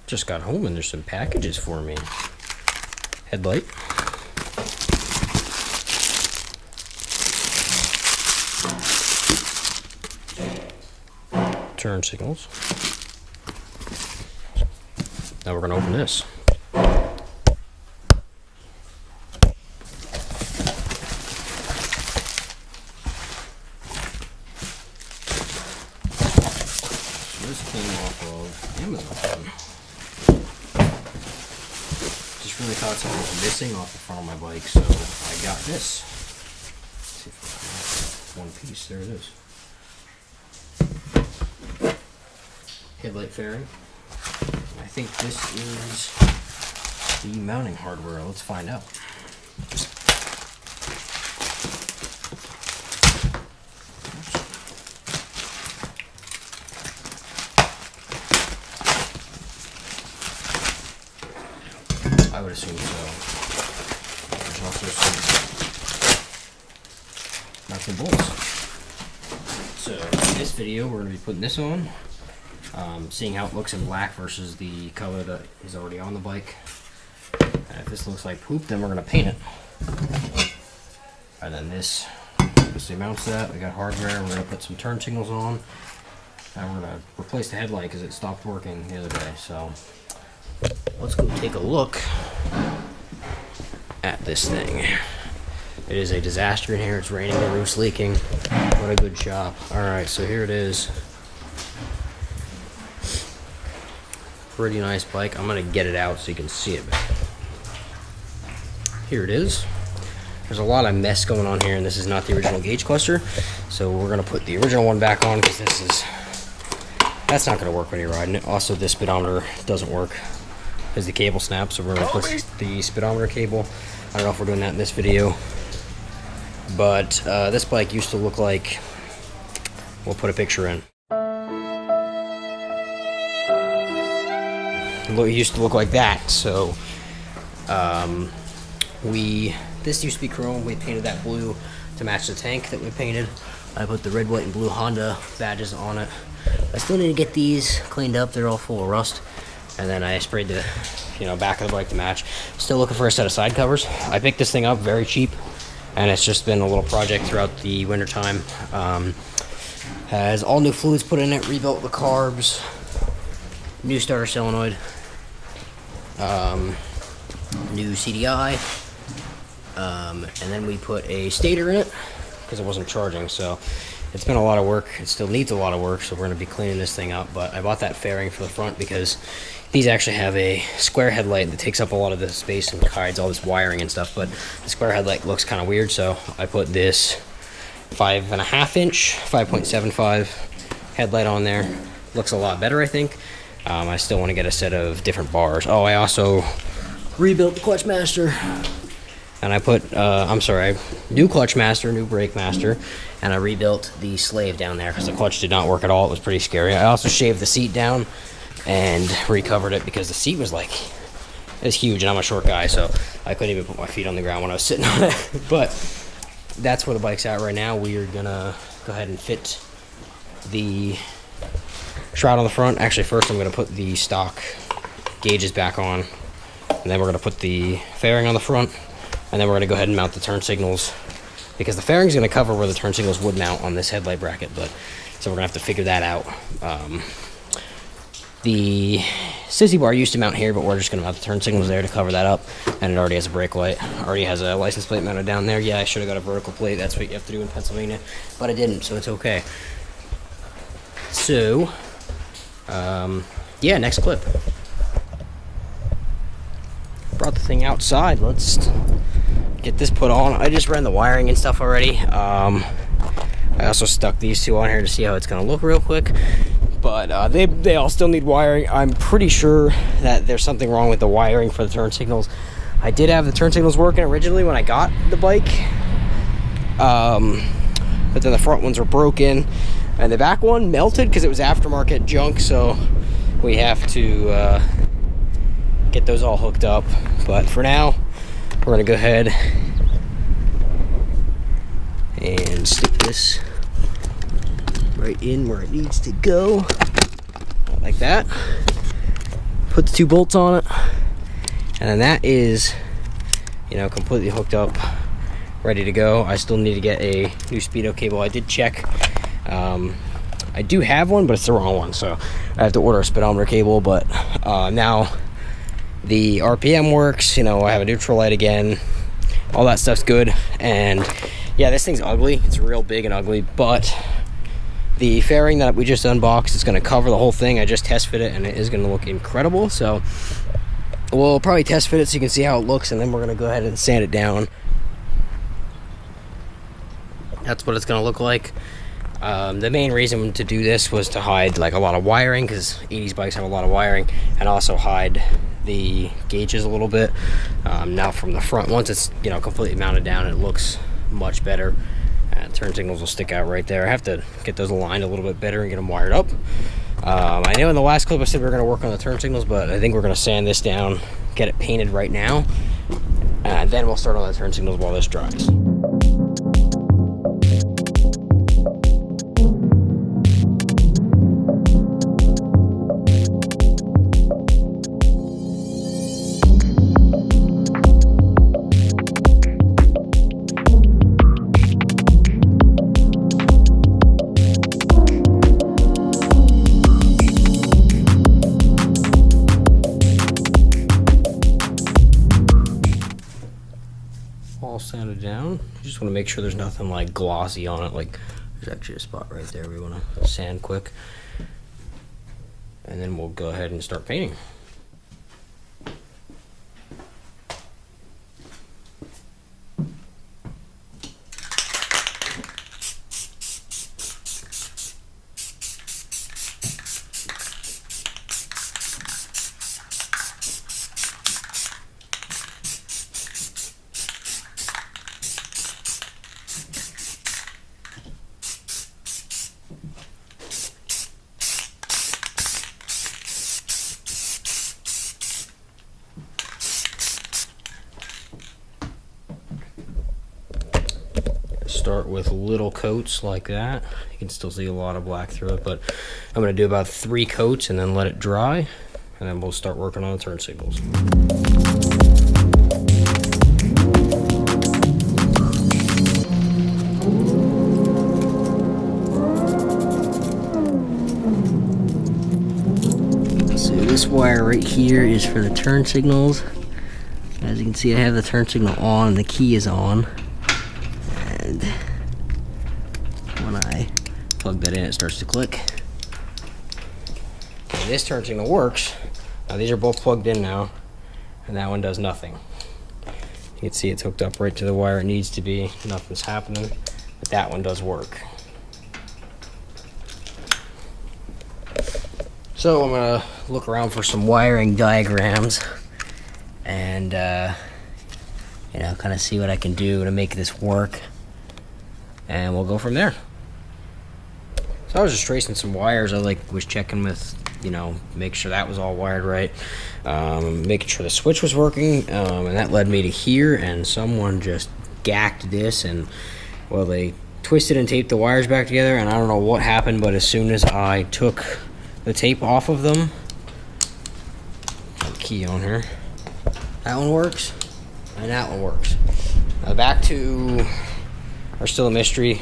Just got home and there's some packages for me. Headlight. Turn signals. Now we're gonna open this. This came off of Amazon. Just really thought something was missing off the front of my bike, so I got this. Let's see if I can one piece. There it is. Headlight fairing. I think this is the mounting hardware. Let's find out. I would assume so. There's also some nuts and bolts. So in this video, we're going to be putting this on, seeing how it looks in black versus the color that is already on the bike. And if this looks like poop, then we're going to paint it. And then this obviously mounts that. We got hardware. We're going to put some turn signals on, and we're going to replace the headlight because it stopped working the other day. So let's go take a look at this thing. It is a disaster in here. It's raining, the roof's leaking. What a good shop. Alright, so here it is. Pretty nice bike. I'm going to get it out so you can see it. Here it is. There's a lot of mess going on here, and this is not the original gauge cluster. So we're going to put the original one back on because that's not going to work when you're riding it. Also, this speedometer doesn't work because the cable snaps, so we're going to replace the speedometer cable. I don't know if we're doing that in this video, but this bike used to look like, we'll put a picture in. It used to look like that. So this used to be chrome. We painted that blue to match the tank that we painted. I put the red, white, and blue Honda badges on it. I still need to get these cleaned up. They're all full of rust. And then I sprayed the back of the bike to match. Still looking for a set of side covers. I picked this thing up very cheap, and it's just been a little project throughout the winter time. Has all new fluids put in it, rebuilt the carbs, new starter solenoid, new CDI, and then we put a stator in it because it wasn't charging. So it's been a lot of work. It still needs a lot of work, so we're going to be cleaning this thing up. But I bought that fairing for the front because these actually have a square headlight that takes up a lot of the space and hides all this wiring and stuff. But the square headlight looks kind of weird, so I put this 5.5 inch, 5.75 headlight on there. Looks a lot better, I think. I still want to get a set of different bars. Oh, I also rebuilt the clutch master. And I put, new clutch master, new brake master, and I rebuilt the slave down there because the clutch did not work at all. It was pretty scary. I also shaved the seat down and recovered it because the seat was it's huge, and I'm a short guy, so I couldn't even put my feet on the ground when I was sitting on it. But that's where the bike's at right now. We are gonna go ahead and fit the shroud on the front. Actually, first I'm gonna put the stock gauges back on, and then we're gonna put the fairing on the front. And then we're going to go ahead and mount the turn signals because the fairing is going to cover where the turn signals would mount on this headlight bracket. But so we're going to have to figure that out. The sissy bar used to mount here, but we're just going to mount the turn signals there to cover that up. And it already has a brake light. Already has a license plate mounted down there. Yeah, I should have got a vertical plate. That's what you have to do in Pennsylvania. But I didn't, so it's okay. So, yeah, next clip. Brought the thing outside. Let's get this put on. I just ran the wiring and stuff already. I also stuck these two on here to see how it's gonna look real quick, but they all still need wiring. I'm pretty sure that there's something wrong with the wiring for the turn signals. I did have the turn signals working originally when I got the bike, but then the front ones were broken and the back one melted because it was aftermarket junk, so we have to get those all hooked up. But for now, we're gonna go ahead and stick this right in where it needs to go, like that. put the 2 bolts on it, and then that is, you know, completely hooked up, ready to go. I still need to get a new speedo cable. I did check. I do have one, but it's the wrong one, so I have to order a speedometer cable. But now the RPM works. You know, I have a neutral light again. All that stuff's good. And yeah, this thing's ugly. It's real big and ugly, but the fairing that we just unboxed is going to cover the whole thing. I just test fit it, and it is going to look incredible. So we'll probably test fit it so you can see how it looks, and then we're going to go ahead and sand it down. That's what it's going to look like. The main reason to do this was to hide like a lot of wiring, because 80s bikes have a lot of wiring, and also hide the gauges a little bit. Now from the front, once it's, you know, completely mounted down, it looks much better. Turn signals will stick out right there. I have to get those aligned a little bit better and get them wired up. I know in the last clip I said we were going to work on the turn signals, but I think we're going to sand this down, get it painted right now, and then we'll start on the turn signals while this dries. All sanded down. You just want to make sure there's nothing like glossy on it. Like there's actually a spot right there we want to sand quick, and then we'll go ahead and start painting. Start with little coats like that. You can still see a lot of black through it, but I'm going to do about 3 coats and then let it dry, and then we'll start working on the turn signals. So this wire right here is for the turn signals. As you can see, I have the turn signal on and the key is on. And when I plug that in, it starts to click. And this turn signal works. Now these are both plugged in now, and that one does nothing. You can see it's hooked up right to the wire it needs to be. Nothing's happening, but that one does work. So I'm gonna look around for some wiring diagrams and you know, kind of see what I can do to make this work, and we'll go from there. So I was just tracing some wires. I was checking with, you know, make sure that was all wired right, making sure the switch was working, and that led me to here, and someone just gacked this, and well, they twisted and taped the wires back together, and I don't know what happened, but as soon as I took the tape off of them, the key on here, that one works, and that one works. Now the back two are still a mystery.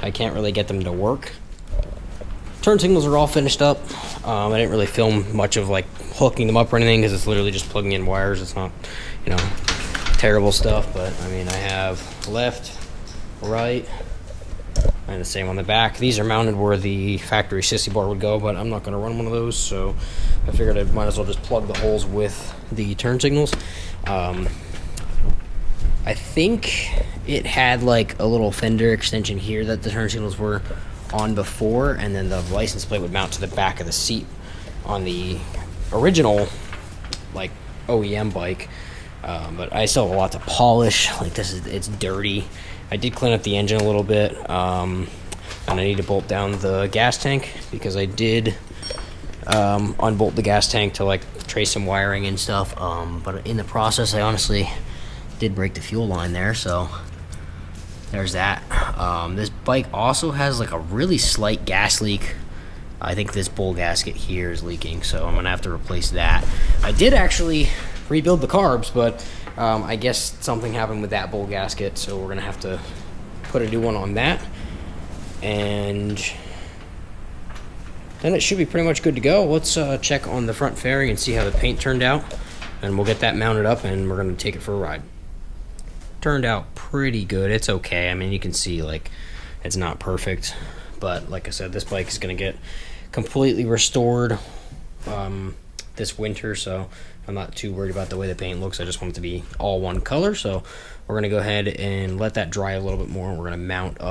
I can't really get them to work. Turn signals are all finished up. I didn't really film much of like hooking them up or anything, because it's literally just plugging in wires. It's not, you know, terrible stuff, but I mean, I have left, right, and the same on the back. These are mounted where the factory sissy bar would go, but I'm not going to run one of those, so I figured I might as well just plug the holes with the turn signals. I think it had like a little fender extension here that the turn signals were on before, and then the license plate would mount to the back of the seat on the original like OEM bike. But I still have a lot to polish. Like it's dirty. I did clean up the engine a little bit, and I need to bolt down the gas tank, because I did unbolt the gas tank to like trace some wiring and stuff, but in the process I honestly did break the fuel line there, so there's that. This bike also has like a really slight gas leak I think this bowl gasket here is leaking, so I'm gonna have to replace that. I did actually rebuild the carbs, but I guess something happened with that bowl gasket, so we're gonna have to put a new one on that. And then it should be pretty much good to go. Let's check on the front fairing and see how the paint turned out, and we'll get that mounted up and we're gonna take it for a ride. Turned out pretty good. It's okay. I mean, you can see like it's not perfect, but like I said, this bike is gonna get completely restored this winter, so I'm not too worried about the way the paint looks. I just want it to be all one color, so we're gonna go ahead and let that dry a little bit more. We're gonna mount it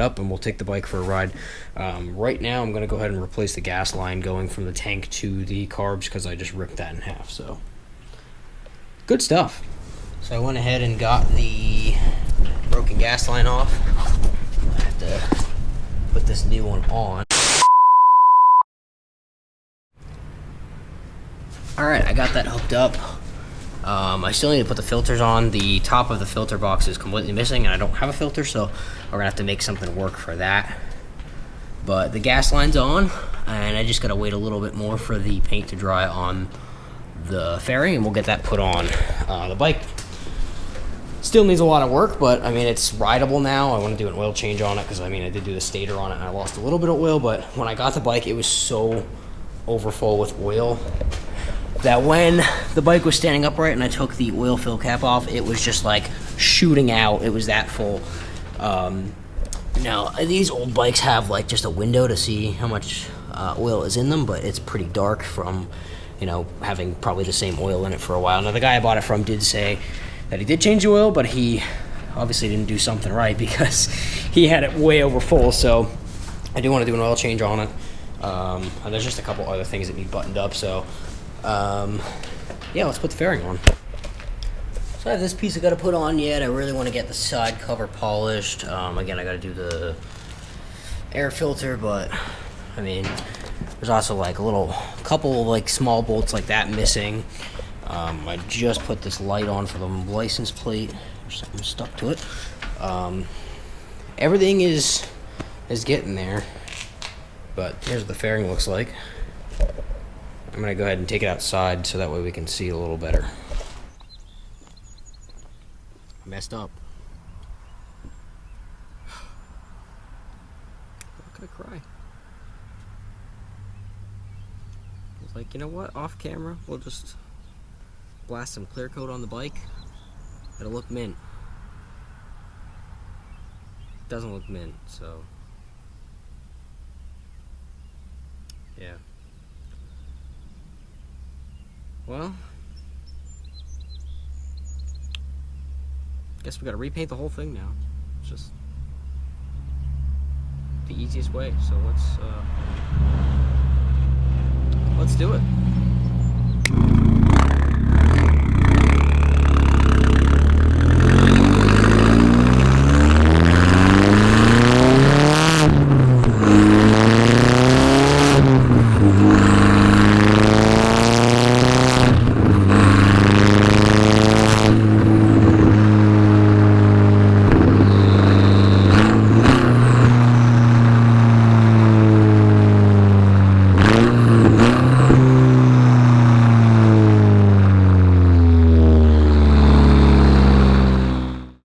up, and we'll take the bike for a ride. Right now, I'm gonna go ahead and replace the gas line going from the tank to the carbs because I just ripped that in half. So good stuff. So I went ahead and got the broken gas line off. I have to put this new one on. Alright, I got that hooked up. I still need to put the filters on. The top of the filter box is completely missing and I don't have a filter, so we're gonna have to make something work for that. But the gas line's on, and I just gotta wait a little bit more for the paint to dry on the fairing, and we'll get that put on. The bike still needs a lot of work, but I mean, it's rideable now. I want to do an oil change on it because I mean, I did do the stator on it and I lost a little bit of oil, but when I got the bike, it was so overfull with oil that when the bike was standing upright and I took the oil fill cap off, it was just like shooting out. It was that full. Now, these old bikes have like just a window to see how much oil is in them, but it's pretty dark from, you know, having probably the same oil in it for a while. Now, the guy I bought it from did say that he did change the oil, but he obviously didn't do something right because he had it way over full. So I do want to do an oil change on it. And there's just a couple other things that need buttoned up. So yeah, let's put the fairing on. So I have this piece I got to put on yet. I really want to get the side cover polished. Again, I got to do the air filter, but I mean, there's also like a couple like small bolts like that missing. I just put this light on for the license plate. There's something stuck to it. Everything is getting there, but here's what the fairing looks like. I'm gonna go ahead and take it outside so that way we can see a little better. I messed up. I'm not gonna cry. I was like, you know what? Off camera, we'll just blast some clear coat on the bike. It'll look mint. It doesn't look mint, so yeah. Well, guess we gotta repaint the whole thing now. It's just the easiest way. So let's do it.